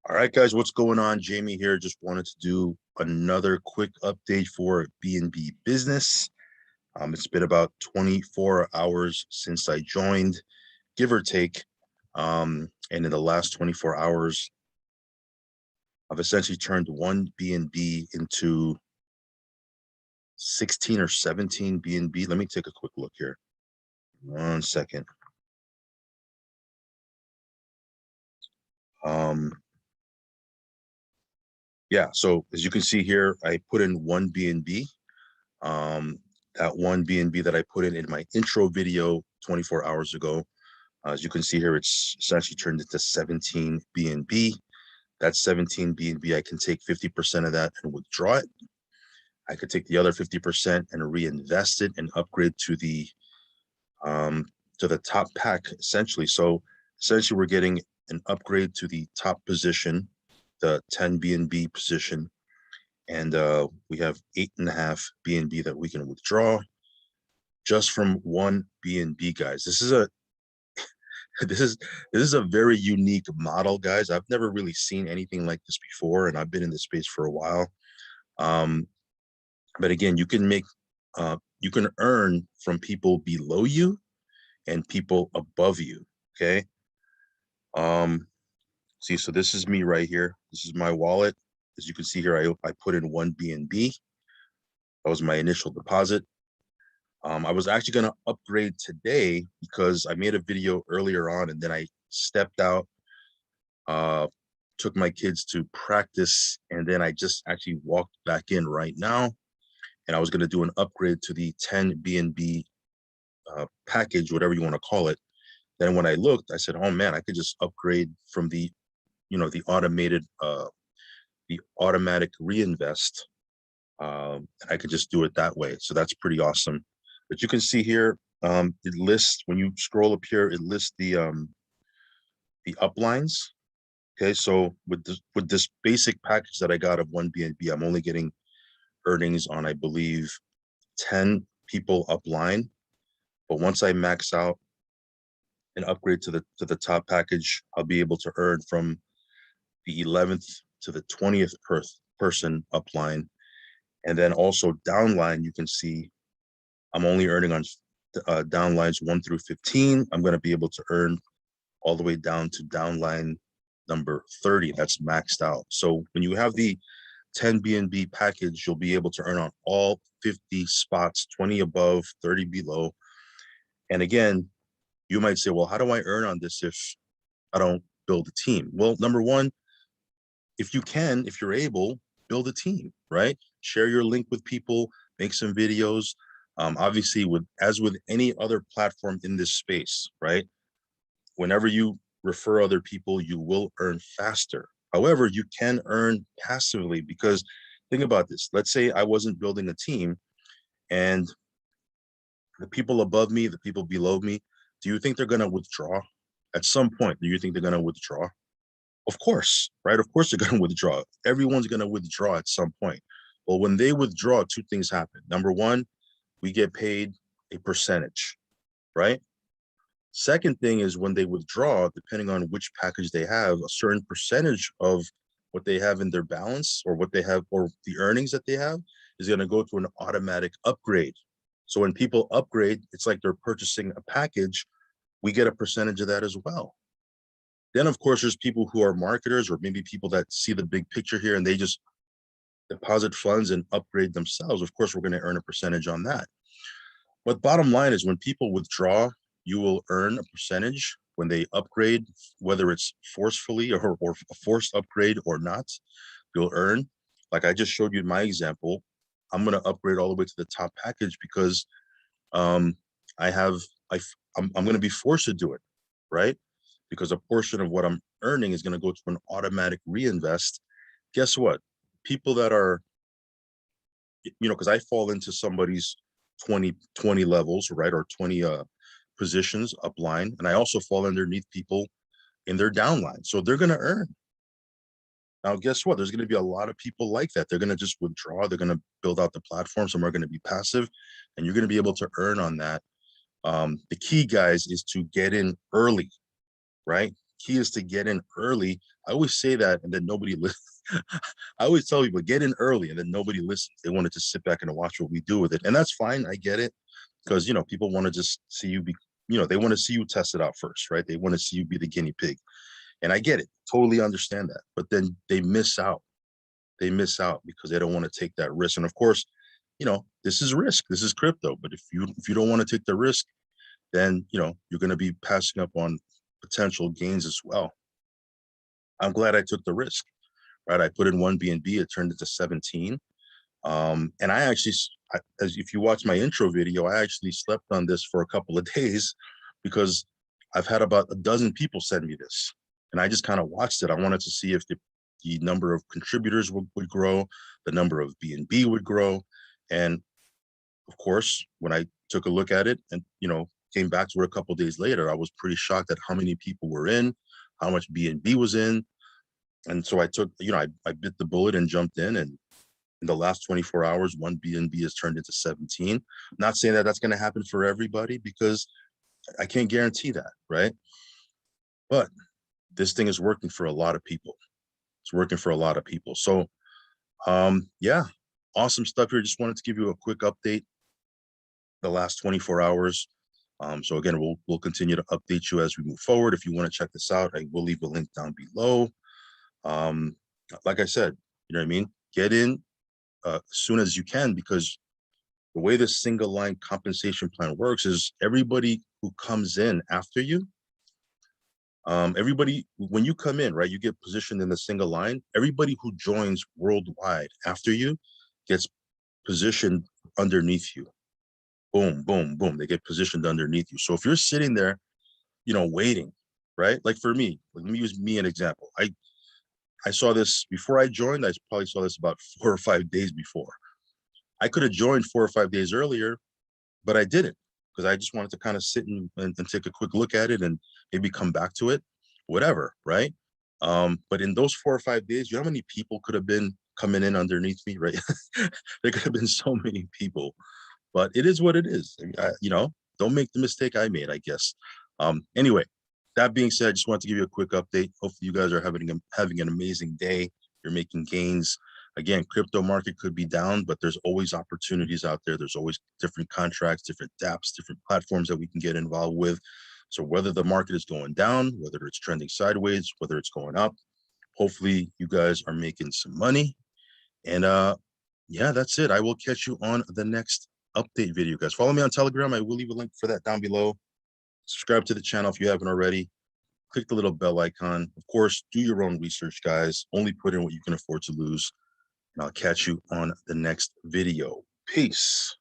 All right, guys, what's going on? Jamie here. Just wanted to do another quick update for BNB Business. It's been about 24 hours since I joined, give or take. And in the last 24 hours, I've essentially turned one BNB into 16 or 17 BNB. Let me take a quick look here. 1 second. Yeah, so as you can see here, I put in one BNB. That one BNB that I put in my intro video 24 hours ago, as you can see here, it's essentially turned into 17 BNB. That's 17 BNB. I can take 50% of that and withdraw it. I could take the other 50% and reinvest it and upgrade to the top pack, essentially. So essentially, we're getting an upgrade to the top position, the 10 BNB position, and we have 8.5 BNB that we can withdraw just from one BNB, guys. This is a very unique model, guys. I've never really seen anything like this before, and I've been in this space for a while. But again, you can earn from people below you and people above you. Okay. See, so this is me right here. This is my wallet. As you can see here, I put in one BNB. That was my initial deposit. I was actually going to upgrade today because I made a video earlier on and then I stepped out, took my kids to practice, and then I just actually walked back in right now. And I was going to do an upgrade to the 10 BNB package, whatever you want to call it. Then when I looked, I said, oh man, I could just upgrade from the automatic reinvest. And I could just do it that way. So that's pretty awesome. But you can see here, it lists, when you scroll up here, it lists the uplines. Okay, so with this basic package that I got of one BNB, I'm only getting earnings on, I believe, 10 people upline. But once I max out and upgrade to the top package, I'll be able to earn from the 11th to the 20th person upline. And then also downline, you can see I'm only earning on downlines 1 through 15. I'm going to be able to earn all the way down to downline number 30. That's maxed out. So when you have the 10 BNB package, you'll be able to earn on all 50 spots, 20 above, 30 below. And again, you might say, well, how do I earn on this if I don't build a team? Well, number one, if you're able, build a team, right? Share your link with people, make some videos. Obviously, as with any other platform in this space, right? Whenever you refer other people, you will earn faster. However, you can earn passively because think about this. Let's say I wasn't building a team and the people above me, the people below me, do you think they're going to withdraw? At some point, do you think they're going to withdraw? Of course, right? Of course they're going to withdraw. Everyone's going to withdraw at some point. Well, when they withdraw, two things happen. Number one, we get paid a percentage, right? Second thing is when they withdraw, depending on which package they have, a certain percentage of what they have in their balance or what they have or the earnings that they have is going to go to an automatic upgrade. So when people upgrade, it's like they're purchasing a package. We get a percentage of that as well. Then, of course, there's people who are marketers or maybe people that see the big picture here and they just deposit funds and upgrade themselves. Of course, we're going to earn a percentage on that. But bottom line is when people withdraw, you will earn a percentage. When they upgrade, whether it's forcefully or a forced upgrade or not, you'll earn. Like I just showed you in my example, I'm going to upgrade all the way to the top package because I'm going to be forced to do it, right? Because a portion of what I'm earning is going to go to an automatic reinvest. Guess what? People that are, because I fall into somebody's 20 levels, right? Or 20 positions upline. And I also fall underneath people in their downline. So they're going to earn. Now, guess what? There's going to be a lot of people like that. They're going to just withdraw. They're going to build out the platform. Some are going to be passive and you're going to be able to earn on that. The key, guys, is to get in early, right? key is to get in early. I always say that, and then nobody listens. I always tell people get in early, and then nobody listens. They want to just sit back and watch what we do with it, and that's fine. I get it, because people want to just see you be. They want to see you test it out first, right? They want to see you be the guinea pig, and I get it. Totally understand that, but then they miss out. They miss out because they don't want to take that risk. And of course, this is risk. This is crypto. But if you don't want to take the risk, then you're going to be passing up on potential gains as well. I'm glad I took the risk, right? I put in one BNB, it turned into 17. And I actually, as if you watch my intro video, I actually slept on this for a couple of days because I've had about a dozen people send me this, and I just kind of watched it. I wanted to see if the number of contributors would grow, the number of BNB would grow. And of course, when I took a look at it and, came back to it a couple of days later, I was pretty shocked at how many people were in, how much BNB was in. And so I took, I bit the bullet and jumped in, and in the last 24 hours, one BNB has turned into 17. I'm not saying that that's going to happen for everybody because I can't guarantee that, right? But this thing is working for a lot of people. It's working for a lot of people. So, yeah, awesome stuff here. Just wanted to give you a quick update the last 24 hours. So again, we'll continue to update you as we move forward. If you want to check this out, I will leave a link down below. Like I said, you know what I mean? Get in as soon as you can, because the way this single line compensation plan works is everybody who comes in after you, everybody, when you come in, right, you get positioned in the single line. Everybody who joins worldwide after you gets positioned underneath you. Boom, boom, boom. They get positioned underneath you. So if you're sitting there, waiting, right? Like for me, let me use me an example. I saw this before I joined. I probably saw this about 4 or 5 days before. I could have joined 4 or 5 days earlier, but I didn't, because I just wanted to kind of sit and take a quick look at it and maybe come back to it, whatever, right? But in those 4 or 5 days, you know how many people could have been coming in underneath me, right? There could have been so many people, but it is what it is. Don't make the mistake I made, I guess. Anyway, that being said, I just wanted to give you a quick update. Hopefully you guys are having an amazing day. You're making gains. Again, crypto market could be down, but there's always opportunities out there. There's always different contracts, different DApps, different platforms that we can get involved with. So whether the market is going down, whether it's trending sideways, whether it's going up, hopefully you guys are making some money. And yeah, that's it. I will catch you on the next update video, guys. Follow me on Telegram. I will leave a link for that down below. Subscribe to the channel if you haven't already. Click the little bell icon. Of course, do your own research, guys. Only put in what you can afford to lose. And I'll catch you on the next video. Peace.